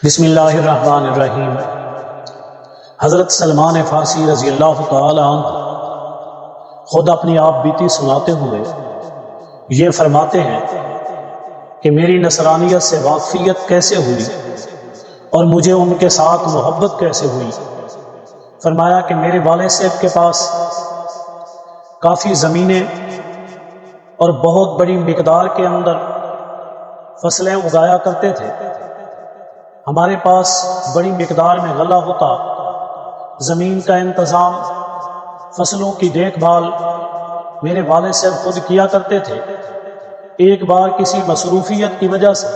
بسم اللہ الرحمن الرحیم۔ حضرت سلمان فارسی رضی اللہ تعالی عنہ خود اپنی آپ بیتی سناتے ہوئے یہ فرماتے ہیں کہ میری نصرانیت سے واقفیت کیسے ہوئی اور مجھے ان کے ساتھ محبت کیسے ہوئی۔ فرمایا کہ میرے والد صاحب کے پاس کافی زمینیں اور بہت بڑی مقدار کے اندر فصلیں اگایا کرتے تھے۔ ہمارے پاس بڑی مقدار میں غلہ ہوتا، زمین کا انتظام، فصلوں کی دیکھ بھال میرے والد صاحب خود کیا کرتے تھے۔ ایک بار کسی مصروفیت کی وجہ سے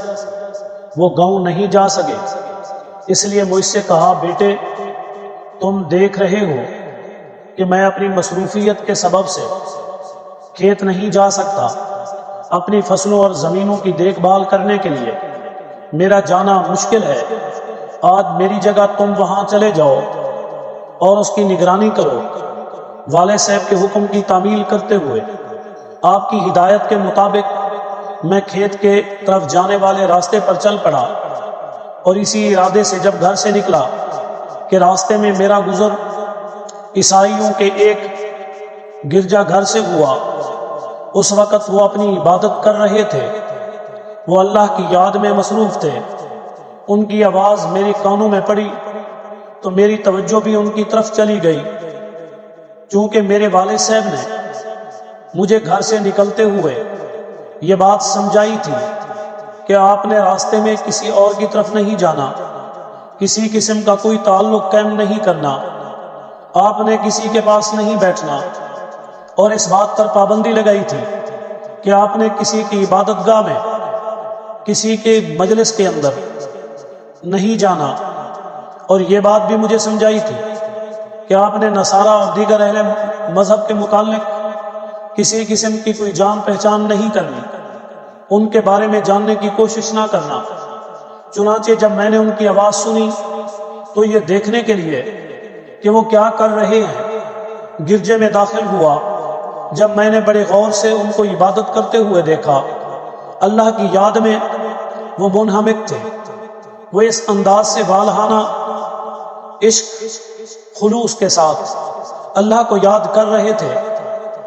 وہ گاؤں نہیں جا سکے، اس لیے مجھ سے کہا، بیٹے تم دیکھ رہے ہو کہ میں اپنی مصروفیت کے سبب سے کھیت نہیں جا سکتا، اپنی فصلوں اور زمینوں کی دیکھ بھال کرنے کے لیے میرا جانا مشکل ہے۔ آج میری جگہ تم وہاں چلے جاؤ اور اس کی نگرانی کرو۔ والد صاحب کے حکم کی تعمیل کرتے ہوئے آپ کی ہدایت کے مطابق میں کھیت کے طرف جانے والے راستے پر چل پڑا، اور اسی ارادے سے جب گھر سے نکلا کہ راستے میں میرا گزر عیسائیوں کے ایک گرجا گھر سے ہوا۔ اس وقت وہ اپنی عبادت کر رہے تھے، وہ اللہ کی یاد میں مصروف تھے۔ ان کی آواز میری کانوں میں پڑی تو میری توجہ بھی ان کی طرف چلی گئی۔ چونکہ میرے والد صاحب نے مجھے گھر سے نکلتے ہوئے یہ بات سمجھائی تھی کہ آپ نے راستے میں کسی اور کی طرف نہیں جانا، کسی قسم کا کوئی تعلق قائم نہیں کرنا، آپ نے کسی کے پاس نہیں بیٹھنا، اور اس بات پر پابندی لگائی تھی کہ آپ نے کسی کی عبادت گاہ میں، کسی کے مجلس کے اندر نہیں جانا۔ اور یہ بات بھی مجھے سمجھائی تھی کہ آپ نے نصارہ اور دیگر اہل مذہب کے متعلق کسی قسم کی کوئی جان پہچان نہیں کرنی، ان کے بارے میں جاننے کی کوشش نہ کرنا۔ چنانچہ جب میں نے ان کی آواز سنی تو یہ دیکھنے کے لیے کہ وہ کیا کر رہے ہیں گرجے میں داخل ہوا۔ جب میں نے بڑے غور سے ان کو عبادت کرتے ہوئے دیکھا، اللہ کی یاد میں وہ منہمک تھے، وہ اس انداز سے والہانہ عشق خلوص کے ساتھ اللہ کو یاد کر رہے تھے،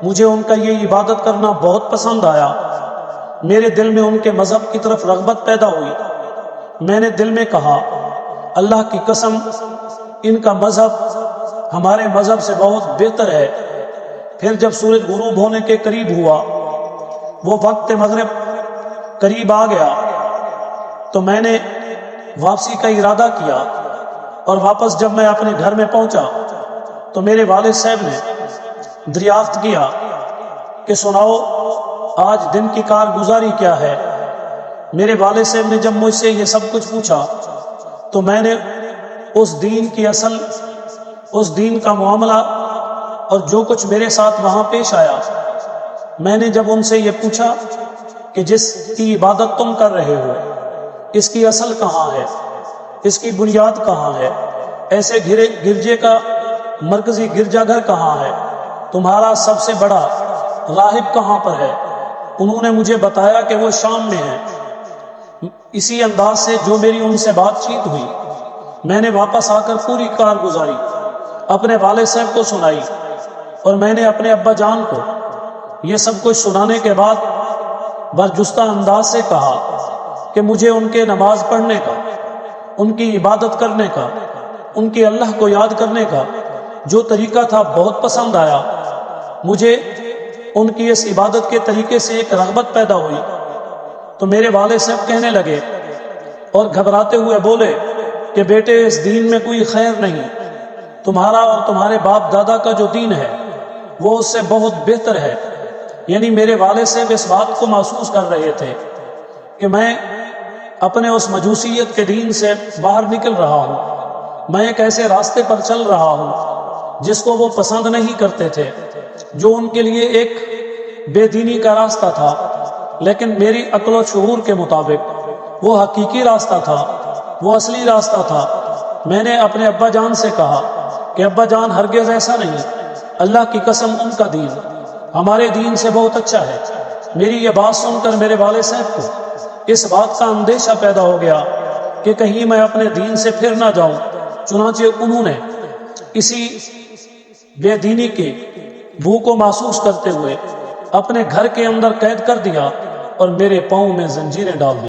مجھے ان کا یہ عبادت کرنا بہت پسند آیا۔ میرے دل میں ان کے مذہب کی طرف رغبت پیدا ہوئی۔ میں نے دل میں کہا، اللہ کی قسم ان کا مذہب ہمارے مذہب سے بہت بہتر ہے۔ پھر جب سورج غروب ہونے کے قریب ہوا، وہ وقت مغرب قریب آ گیا، تو میں نے واپسی کا ارادہ کیا، اور واپس جب میں اپنے گھر میں پہنچا تو میرے والد صاحب نے دریافت کیا کہ سناؤ آج دن کی کارگزاری کیا ہے۔ میرے والد صاحب نے جب مجھ سے یہ سب کچھ پوچھا تو میں نے اس دین کی اصل، اس دین کا معاملہ اور جو کچھ میرے ساتھ وہاں پیش آیا، میں نے جب ان سے یہ پوچھا کہ جس کی عبادت تم کر رہے ہو، اس کی اصل کہاں ہے، اس کی بنیاد کہاں ہے، ایسے گرجے کا مرکزی گرجا گھر کہاں ہے، تمہارا سب سے بڑا راہب کہاں پر ہے، انہوں نے مجھے بتایا کہ وہ شام میں ہے۔ اسی انداز سے جو میری ان سے بات چیت ہوئی، میں نے واپس آ کر پوری کارگزاری اپنے والد صاحب کو سنائی، اور میں نے اپنے ابا جان کو یہ سب کچھ سنانے کے بعد برجستہ انداز سے کہا کہ مجھے ان کے نماز پڑھنے کا، ان کی عبادت کرنے کا، ان کی اللہ کو یاد کرنے کا جو طریقہ تھا بہت پسند آیا۔ مجھے ان کی اس عبادت کے طریقے سے ایک رغبت پیدا ہوئی۔ تو میرے والد صاحب کہنے لگے اور گھبراتے ہوئے بولے کہ بیٹے اس دین میں کوئی خیر نہیں، تمہارا اور تمہارے باپ دادا کا جو دین ہے وہ اس سے بہت بہتر ہے۔ یعنی میرے والد صاحب اس بات کو محسوس کر رہے تھے کہ میں اپنے اس مجوسیت کے دین سے باہر نکل رہا ہوں، میں ایک ایسے راستے پر چل رہا ہوں جس کو وہ پسند نہیں کرتے تھے، جو ان کے لیے ایک بے دینی کا راستہ تھا، لیکن میری عقل و شعور کے مطابق وہ حقیقی راستہ تھا، وہ اصلی راستہ تھا۔ میں نے اپنے ابا جان سے کہا کہ ابا جان ہرگز ایسا نہیں، اللہ کی قسم ان کا دین ہمارے دین سے بہت اچھا ہے۔ میری یہ بات سن کر میرے والد صاحب کو اس بات کا اندیشہ پیدا ہو گیا کہ کہیں میں اپنے دین سے پھر نہ جاؤں، چنانچہ انہوں نے اسی بے دینی کے بو کو محسوس کرتے ہوئے اپنے گھر کے اندر قید کر دیا اور میرے پاؤں میں زنجیریں ڈال دی۔